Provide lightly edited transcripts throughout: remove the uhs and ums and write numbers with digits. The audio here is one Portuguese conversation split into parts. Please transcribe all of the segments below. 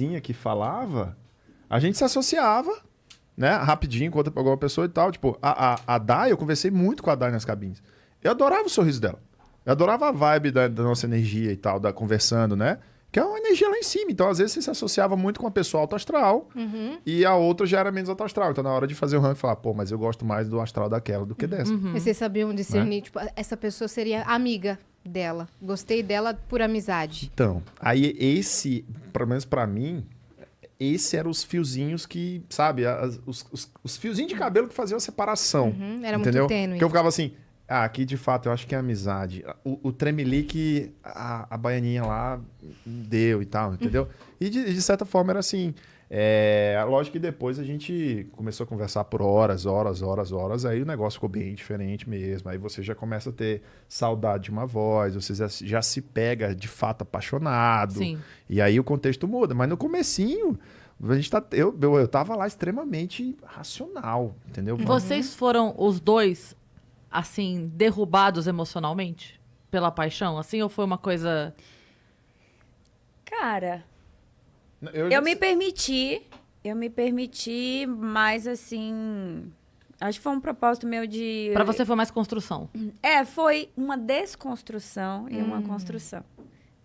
vizinha que falava, a gente se associava, né? Rapidinho, conta pra alguma pessoa e tal. Tipo, a Dai, eu conversei muito com a Dai nas cabines. Eu adorava o sorriso dela. Eu adorava a vibe da nossa energia e tal, da conversando, né? Que é uma energia lá em cima. Então, às vezes, você se associava muito com uma pessoa alto astral e a outra já era menos alto astral. Então, na hora de fazer o ranking, falar, pô, mas eu gosto mais do astral daquela do que dessa. Mas vocês sabiam discernir, tipo, essa pessoa seria amiga dela. Gostei dela por amizade. Então, aí esse, pelo menos pra mim, esse eram os fiozinhos que, sabe, os fiozinhos de cabelo que faziam a separação. Era entendeu? muito tênue. Porque eu ficava assim, aqui de fato eu acho que é amizade. O tremelique, a baianinha lá deu e tal, entendeu? E de certa forma era assim. Lógico que depois a gente começou a conversar por horas, aí o negócio ficou bem diferente mesmo. Aí você já começa a ter saudade de uma voz, você já se pega de fato apaixonado. Sim. E aí o contexto muda. Mas no comecinho, eu tava lá extremamente racional, entendeu? Vocês foram os dois, assim, derrubados emocionalmente pela paixão? Assim, ou foi uma coisa... Cara, eu me permiti, mas assim, acho que foi um propósito meu de... Pra você foi mais construção. Foi uma desconstrução e uma construção.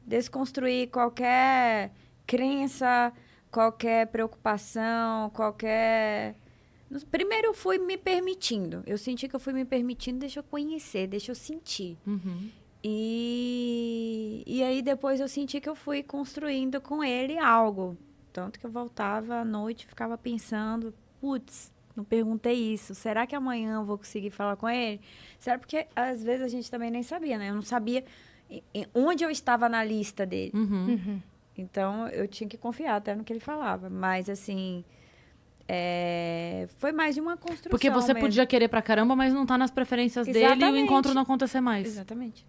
Desconstruir qualquer crença, qualquer preocupação, qualquer... Primeiro eu fui me permitindo. Eu senti que eu fui me permitindo, deixa eu conhecer, deixa eu sentir. E aí depois eu senti que eu fui construindo com ele algo. Tanto que eu voltava à noite e ficava pensando, putz, não perguntei isso. Será que amanhã eu vou conseguir falar com ele? Será? Porque às vezes a gente também nem sabia, né? Eu não sabia onde eu estava na lista dele. Então eu tinha que confiar até no que ele falava. Mas assim... foi mais de uma construção. Porque você mesmo. podia querer pra caramba, mas não tá nas preferências dele e o encontro não acontecer mais. Exatamente.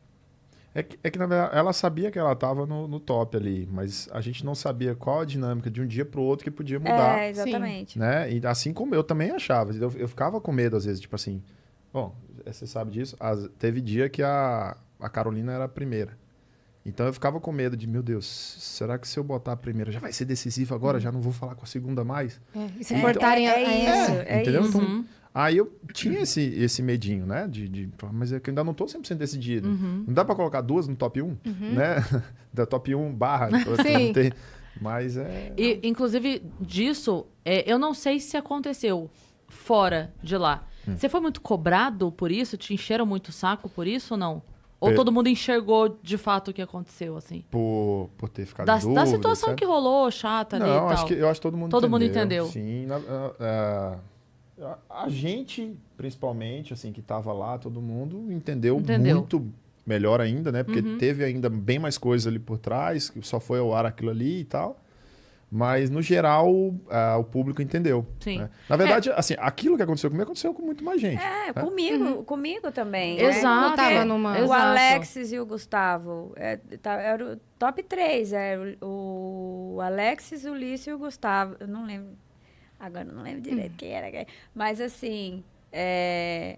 É que, na verdade, ela sabia que ela estava no top ali, mas a gente não sabia qual a dinâmica de um dia para o outro que podia mudar. Exatamente. Né? E assim como eu também achava. Eu ficava com medo, às vezes, tipo assim... Bom, você sabe disso. Teve dia que a Carolina era a primeira. Então eu ficava com medo de, meu Deus, será que se eu botar a primeira já vai ser decisivo agora? Já não vou falar com a segunda mais? E se cortarem entendeu? isso. Então, aí eu tinha esse medinho, né? Mas é que eu ainda não tô 100% decidido. Não dá pra colocar duas no top 1, né? Da top 1 barra. Sim. Mas E, inclusive, disso, eu não sei se aconteceu fora de lá. Você foi muito cobrado por isso? Te encheram muito o saco por isso ou não? Ou todo mundo enxergou de fato o que aconteceu, assim? Por ter ficado Da em dúvida, situação certo? que rolou, chata ali e tal. Eu acho que todo mundo Todo entendeu. mundo entendeu. Sim. A gente, principalmente, assim, que estava lá, todo mundo entendeu muito melhor ainda, né? Porque teve ainda bem mais coisas ali por trás, que só foi ao ar aquilo ali e tal. Mas, no geral, o público entendeu. Sim. Né? Na verdade, assim, aquilo que aconteceu comigo aconteceu com muito mais gente. É, né? comigo também. Exato. Eu tava numa... O Alexis e o Gustavo. Era o top 3. Era o Alexis, o Lício e o Gustavo. Eu não lembro. Agora eu não lembro direito quem era. Mas, assim...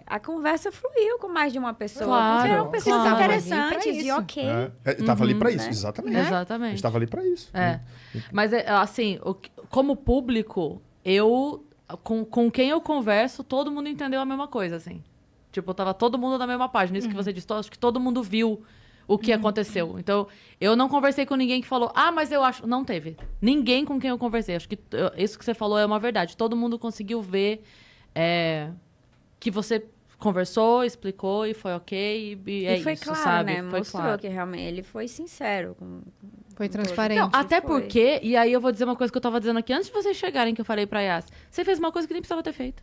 a conversa fluiu com mais de uma pessoa. Claro, Porque eram pessoas claro. interessantes Pra e isso. ok. Eu tava ali pra isso, Né? exatamente. Exatamente. A gente tava ali pra isso. Mas, assim, como público, com quem eu converso, todo mundo entendeu a mesma coisa, assim. Tipo, tava todo mundo na mesma página. Isso que você disse, acho que todo mundo viu o que aconteceu. Então, eu não conversei com ninguém que falou, mas eu acho... Não teve. Ninguém com quem eu conversei. Acho que isso que você falou é uma verdade. Todo mundo conseguiu ver que você conversou, explicou e foi ok. E foi isso, claro, sabe? né? Foi Mostrou claro. que realmente ele foi sincero. Foi transparente. Não, até Foi. porque, e aí eu vou dizer uma coisa que eu tava dizendo aqui antes de vocês chegarem, que eu falei pra Yas. Você fez uma coisa que nem precisava ter feito.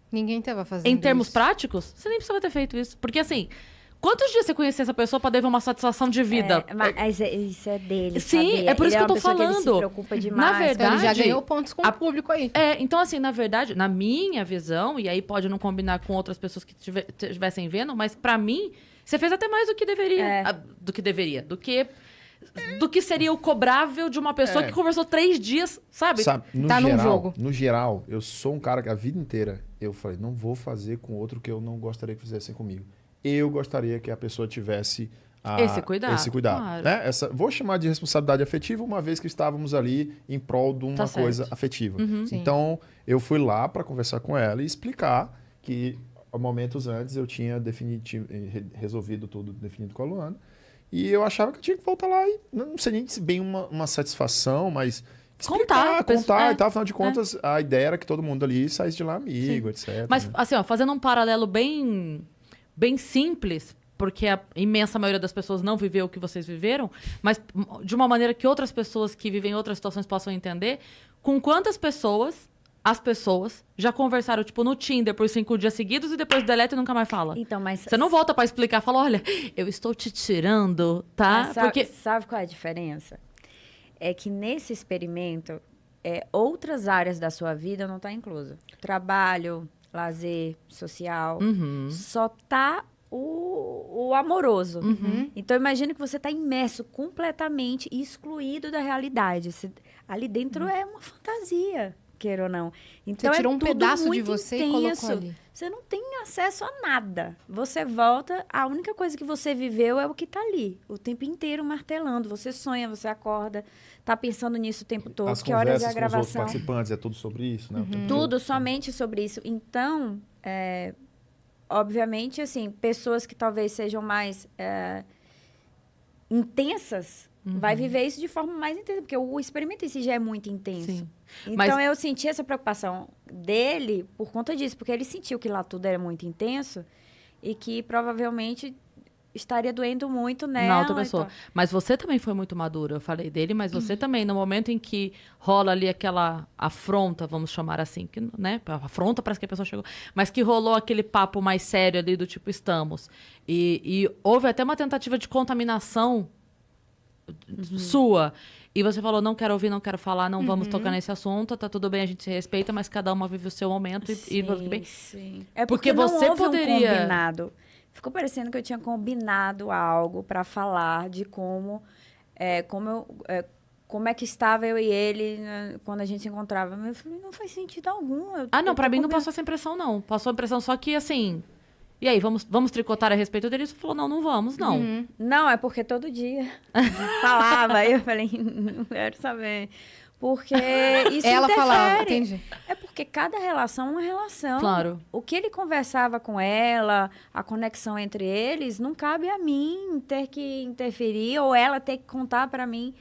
Ninguém tava fazendo Em termos isso. práticos, você nem precisava ter feito isso. Porque assim, quantos dias você conhecia essa pessoa pra dar uma satisfação de vida? Mas isso é dele, Sim, sabia? é por isso Ele que eu tô uma pessoa que ele falando. se preocupa demais. Na verdade, Ele já ganhou pontos com o público aí. Então assim, na verdade, na minha visão, e aí pode não combinar com outras pessoas que estivessem vendo, mas pra mim, você fez até mais do que deveria. Do que seria o cobrável de uma pessoa que conversou 3 dias, sabe? Num jogo. No geral, eu sou um cara que a vida inteira eu falei, não vou fazer com outro que eu não gostaria que fizessem comigo. Eu gostaria que a pessoa tivesse Esse cuidado, Esse cuidado, claro. né? Vou chamar de responsabilidade afetiva, uma vez que estávamos ali em prol de uma Tá certo. coisa afetiva. Sim. Então, eu fui lá para conversar com ela e explicar que, momentos antes, eu tinha resolvido tudo definido com a Luana. E eu achava que eu tinha que voltar lá e não sei nem se bem uma satisfação, mas Contar e tal. Afinal de contas, a ideia era que todo mundo ali saísse de lá amigo, etc. Mas, né? assim, ó, fazendo um paralelo bem simples, porque a imensa maioria das pessoas não viveu o que vocês viveram, mas de uma maneira que outras pessoas que vivem outras situações possam entender, com quantas pessoas as pessoas já conversaram, tipo, no Tinder por 5 dias seguidos e depois deleta e nunca mais fala? Então, mas... Você não volta pra explicar, fala, olha, eu estou te tirando, tá? Mas sabe, Porque... sabe qual é a diferença? É que nesse experimento, outras áreas da sua vida não estão inclusas. Trabalho, lazer, social. Só tá o amoroso. Então, imagina que você está imerso completamente, excluído da realidade. Ali dentro é uma fantasia, queira ou não. Então, Você tirou um tudo pedaço de muito você e intenso. colocou ali. Você não tem acesso a nada. Você volta, a única coisa que você viveu é o que está ali. O tempo inteiro martelando. Você sonha, você acorda, tá pensando nisso o tempo todo. As Que horas é a conversas com os outros gravação? participantes, é tudo sobre isso, né? O tempo todo. Tudo somente sobre isso. Então, obviamente, assim, pessoas que talvez sejam mais intensas, vai viver isso de forma mais intensa, porque o experimento em si já é muito intenso. Sim. Então, Mas- eu senti essa preocupação dele por conta disso, porque ele sentiu que lá tudo era muito intenso e que provavelmente estaria doendo muito nela. Na outra e pessoa. tal. Mas você também foi muito madura, eu falei dele, mas você também, no momento em que rola ali aquela afronta, vamos chamar assim, que, né? Afronta parece que a pessoa chegou, mas que rolou aquele papo mais sério ali do tipo, estamos. E houve até uma tentativa de contaminação sua. E você falou, não quero ouvir, não quero falar, não vamos tocar nesse assunto, tá tudo bem, a gente se respeita, mas cada uma vive o seu momento e tudo bem. Sim. É Porque porque não você houve poderia- um combinado. Ficou parecendo que eu tinha combinado algo para falar de como é que estava eu e ele, né, quando a gente se encontrava. Mas eu falei, não faz sentido algum. Ah, não, eu pra tô mim não combinando. passou essa impressão, não. Passou a impressão só que, assim... E aí, vamos tricotar a respeito dele? Você falou, não vamos, não. Não, é porque todo dia falava. Aí eu falei, não quero saber. Porque isso Ela interfere. falava, entendi. É porque cada relação é uma relação. Claro. O que ele conversava com ela, a conexão entre eles, não cabe a mim ter que interferir ou ela ter que contar para mim.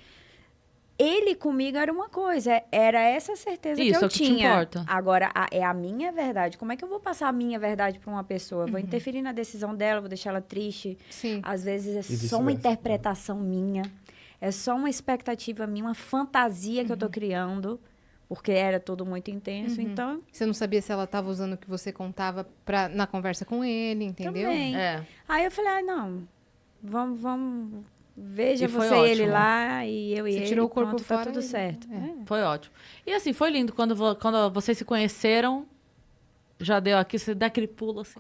Ele comigo era uma coisa, era essa certeza Isso, que é eu o que te tinha. importa. Agora, é a minha verdade. Como é que eu vou passar a minha verdade para uma pessoa? Eu vou interferir na decisão dela, vou deixar ela triste. Sim. Às vezes é vice-versa. só uma interpretação minha, é só uma expectativa minha, uma fantasia que eu tô criando, porque era tudo muito intenso. Então, Você não sabia se ela estava usando o que você contava na conversa com ele, entendeu? também. É. Aí eu falei, não, vamos, veja E foi você e ele ótimo. lá, e eu e Você ele, tirou o corpo pronto, fora tá tudo e- certo. Foi ótimo. E assim, foi lindo. Quando vocês se conheceram, já deu aqui, você dá aquele pulo assim.